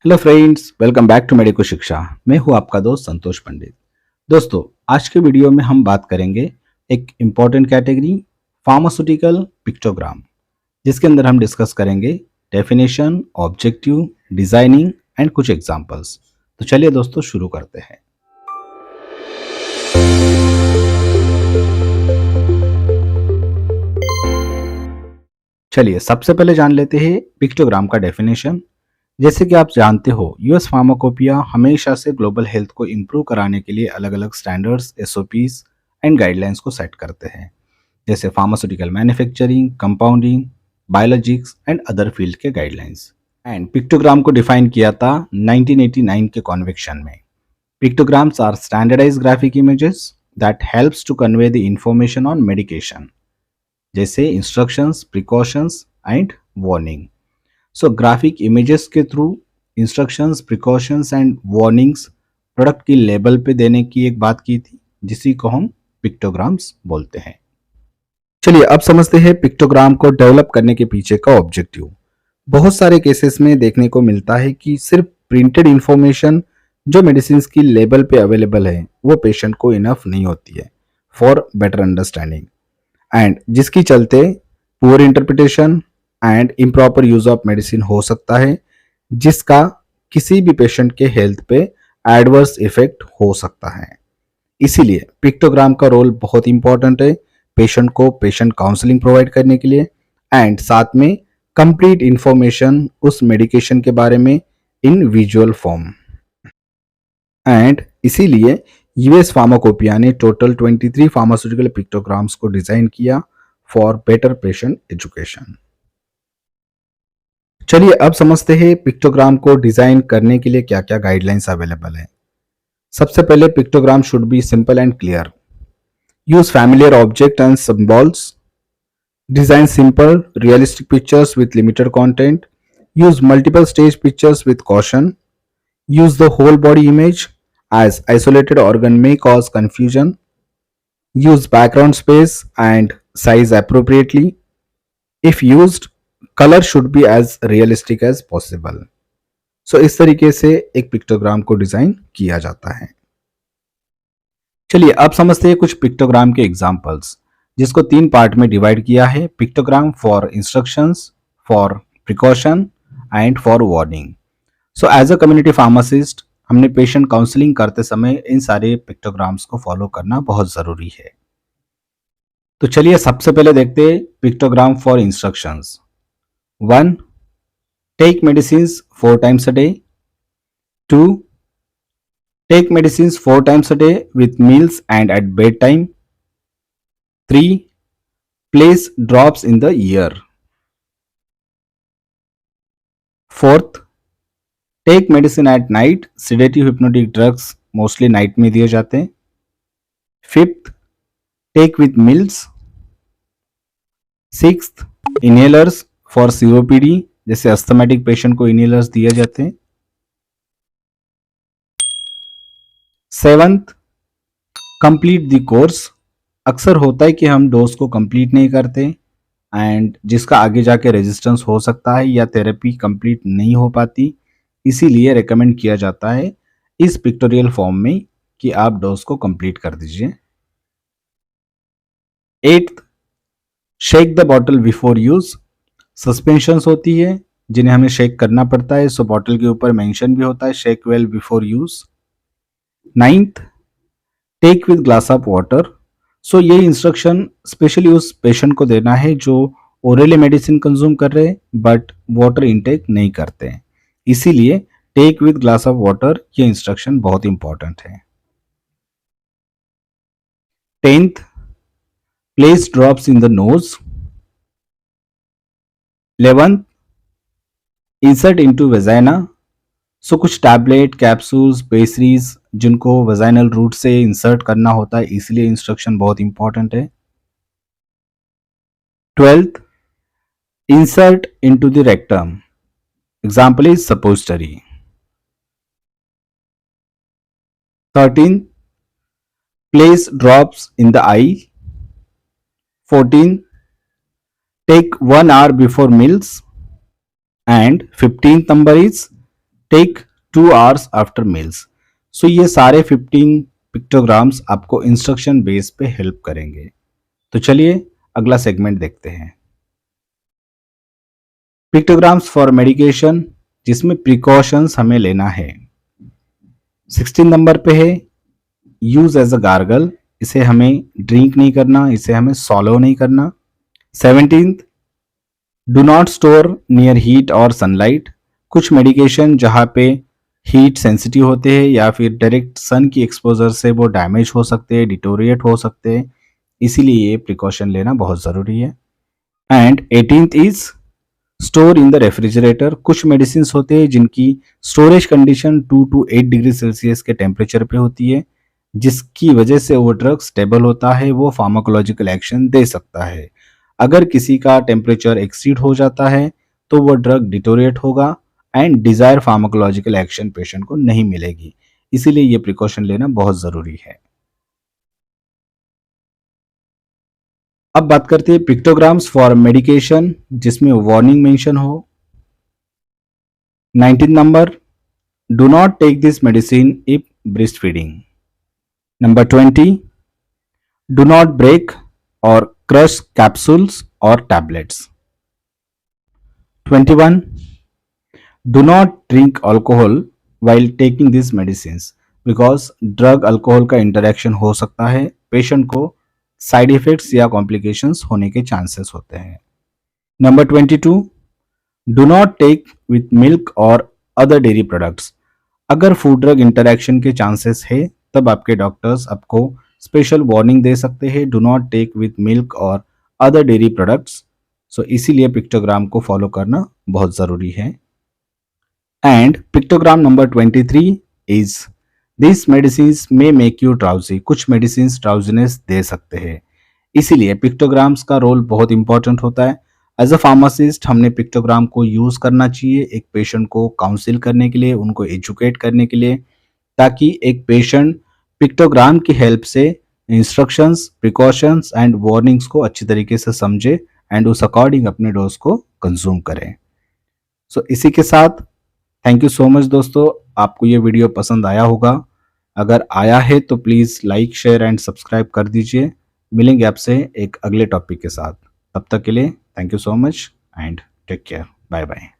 Hello friends, welcome back to medico Shiksha. मैं हूं आपका दोस्त संतोष पंडित। दोस्तों, आज के वीडियो में हम बात करेंगे एक इम्पॉर्टेंट कैटेगरी फार्मास्यूटिकल पिक्टोग्राम, जिसके अंदर हम डिस्कस करेंगे डेफिनेशन, ऑब्जेक्टिव, डिजाइनिंग एंड कुछ एग्जांपल्स। तो चलिए दोस्तों शुरू करते हैं। चलिए सबसे पहले जान लेते हैं पिक्टोग्राम का डेफिनेशन। जैसे कि आप जानते हो, यूएस फार्माकोपिया हमेशा से ग्लोबल हेल्थ को इम्प्रूव कराने के लिए अलग अलग स्टैंडर्ड्स, एसओपीज एंड गाइडलाइंस को सेट करते हैं, जैसे pharmaceutical manufacturing, compounding, biologics and other field के गाइडलाइंस। एंड पिक्टोग्राम को डिफाइन किया था 1989 के कॉन्वेक्शन में। Pictograms are standardise graphic images that helps to convey the information on medication, जैसे instructions, precautions and warning. So graphic images के through instructions, precautions and warnings product की label पे देने की एक बात की थी, जिसी को हम पिक्टोग्राम्स बोलते हैं। चलिए अब समझते हैं पिक्टोग्राम को डेवलप करने के पीछे का ऑब्जेक्टिव। बहुत सारे केसेस में देखने को मिलता है कि सिर्फ प्रिंटेड इंफॉर्मेशन जो मेडिसिन की लेबल पे अवेलेबल है वो पेशेंट को इनफ नहीं होती है फॉर बेटर अंडरस्टैंडिंग, एंड जिसकी चलते poor interpretation and improper use of medicine हो सकता है, जिसका किसी भी पेशेंट के हेल्थ पे एडवर्स इफेक्ट हो सकता है। इसीलिए पिक्टोग्राम का रोल बहुत इंपॉर्टेंट है पेशेंट को पेशेंट काउंसलिंग प्रोवाइड करने के लिए, एंड साथ में कंप्लीट इंफॉर्मेशन उस मेडिकेशन के बारे में इन विजुअल फॉर्म। एंड इसीलिए यूएस फार्माकोपिया ने टोटल 23 फार्मास्यूटिकल पिक्टोग्राम्स को डिजाइन किया फॉर बेटर पेशेंट एजुकेशन। चलिए अब समझते हैं पिक्टोग्राम को डिजाइन करने के लिए क्या क्या गाइडलाइंस अवेलेबल है। सबसे पहले pictogram should be simple and clear, use familiar object and symbols, design simple realistic pictures with limited content, use multiple stage pictures with caution, use the whole body image as isolated organ may cause confusion, use background space and size appropriately. If used, color should be as realistic as possible. सो इस तरीके से एक pictogram को design किया जाता है। चलिए अब समझते हैं कुछ पिक्टोग्राम के एग्जांपल्स, जिसको तीन पार्ट में डिवाइड किया है: pictogram for instructions, for precaution and for warning. So as a community pharmacist हमने पेशेंट काउंसलिंग करते समय इन सारे पिक्टोग्राम्स को फॉलो करना बहुत जरूरी है। तो चलिए सबसे पहले देखते हैं pictogram for instructions. 1. Take medicines 4 times a day. 2. Take medicines 4 times a day with meals and at bedtime. 3. Place drops in the ear. 4th, take medicine at night. Sedative hypnotic drugs mostly night में दिए जाते हैं. 5th, take with meals. 6th, inhalers for COPD, जैसे asthmatic patient को inhalers दिए जाते हैं. 7th, complete the course. अक्सर होता है कि हम डोज को कंप्लीट नहीं करते एंड जिसका आगे जाके रेजिस्टेंस हो सकता है या थेरेपी कंप्लीट नहीं हो पाती, इसीलिए रेकमेंड किया जाता है इस पिक्टोरियल फॉर्म में कि आप डोज को कंप्लीट कर दीजिए. 8th, shake the bottle before use. Suspensions होती है जिन्हें हमें शेक करना पड़ता है, सो बॉटल के ऊपर मेंशन भी होता है shake well before use. 9th, take with glass of water. So ये इंस्ट्रक्शन स्पेशली उस पेशेंट को देना है जो ओरली मेडिसिन कंज्यूम कर रहे हैं बट वाटर इनटेक नहीं करते हैं, इसीलिए take with glass of water ये इंस्ट्रक्शन बहुत इंपॉर्टेंट है. 10th, place drops in the nose. 11th, insert into vagina. So कुछ टैबलेट, कैप्सूल्स, पेस्ट्रीज जिनको वेजाइनल रूट से इंसर्ट करना होता है, इसलिए इंस्ट्रक्शन बहुत इंपॉर्टेंट है. 12th, insert into the rectum. Example is suppository. 13th, place drops in the eye. 14th, take 1 hour before meals. And 15th number is take 2 hours after meals. So ये सारे 15 पिक्टोग्राम्स आपको instruction base पे help करेंगे। तो चलिए अगला segment देखते हैं, पिक्टोग्राम्स फॉर मेडिकेशन, जिसमें प्रिकॉशंस हमें लेना है। 16 नंबर पे है यूज एज अ गार्गल, इसे हमें ड्रिंक नहीं करना, इसे हमें सॉलो नहीं करना। 17, do not store near heat और सनलाइट, कुछ मेडिकेशन जहाँ पे हीट सेंसिटिव होते हैं या फिर डायरेक्ट सन की एक्सपोजर से वो डैमेज हो सकते हैं, डिटोरिएट हो सकते हैं, इसीलिए ये प्रिकॉशन लेना बहुत ज़रूरी है। And 18th is store in the refrigerator, कुछ मेडिसिन होते हैं जिनकी storage condition 2 to 8 degree Celsius के टेम्परेचर पे होती है, जिसकी वजह से वो ड्रग स्टेबल होता है, वो फार्माकोलॉजिकल एक्शन दे सकता है। अगर किसी का टेम्परेचर एक्सीड हो जाता है तो वो ड्रग डिटोरिएट होगा and desire pharmacological action patient को नहीं मिलेगी, इसीलिए ये प्रिकॉशन लेना बहुत ज़रूरी है। अब बात करते हैं पिक्टोग्राम्स फॉर मेडिकेशन, जिसमें वार्निंग मेंशन हो। 19 number, do not take this medicine if breast feeding. Number 20, do not break और क्रश कैप्सूल्स और tablets. 21, do not drink alcohol while taking these medicines because drug alcohol का interaction हो सकता है, patient को side effects या complications होने के चांसेस होते हैं। Number 22, do not take with milk और अदर डेयरी प्रोडक्ट्स, अगर फूड ड्रग इंटरेक्शन के चांसेस है तब आपके डॉक्टर्स आपको स्पेशल वार्निंग दे सकते हैं, do not take with milk और अदर डेयरी प्रोडक्ट्स। सो इसीलिए पिक्टोग्राम को फॉलो करना बहुत ज़रूरी है। And pictogram number 23 is this medicine may make you drowsy, कुछ मेडिसिन ड्राउजीनेस दे सकते हैं, इसीलिए पिक्टोग्राम्स का रोल बहुत इंपॉर्टेंट होता है। एज अ फार्मासिस्ट हमने पिक्टोग्राम को यूज करना चाहिए एक पेशेंट को काउंसिल करने के लिए, उनको एजुकेट करने के लिए, ताकि एक पेशेंट पिक्टोग्राम की हेल्प से इंस्ट्रक्शंस, प्रिकॉशंस एंड वार्निंग्स को अच्छी तरीके से समझे एंड उस अकॉर्डिंग अपने डोज को कंज्यूम करें। सो इसी के साथ थैंक यू सो मच दोस्तों, आपको ये वीडियो पसंद आया होगा। अगर आया है तो please like, share and subscribe कर दीजिए। मिलेंगे आपसे एक अगले टॉपिक के साथ, तब तक के लिए thank you so much and take care, bye bye.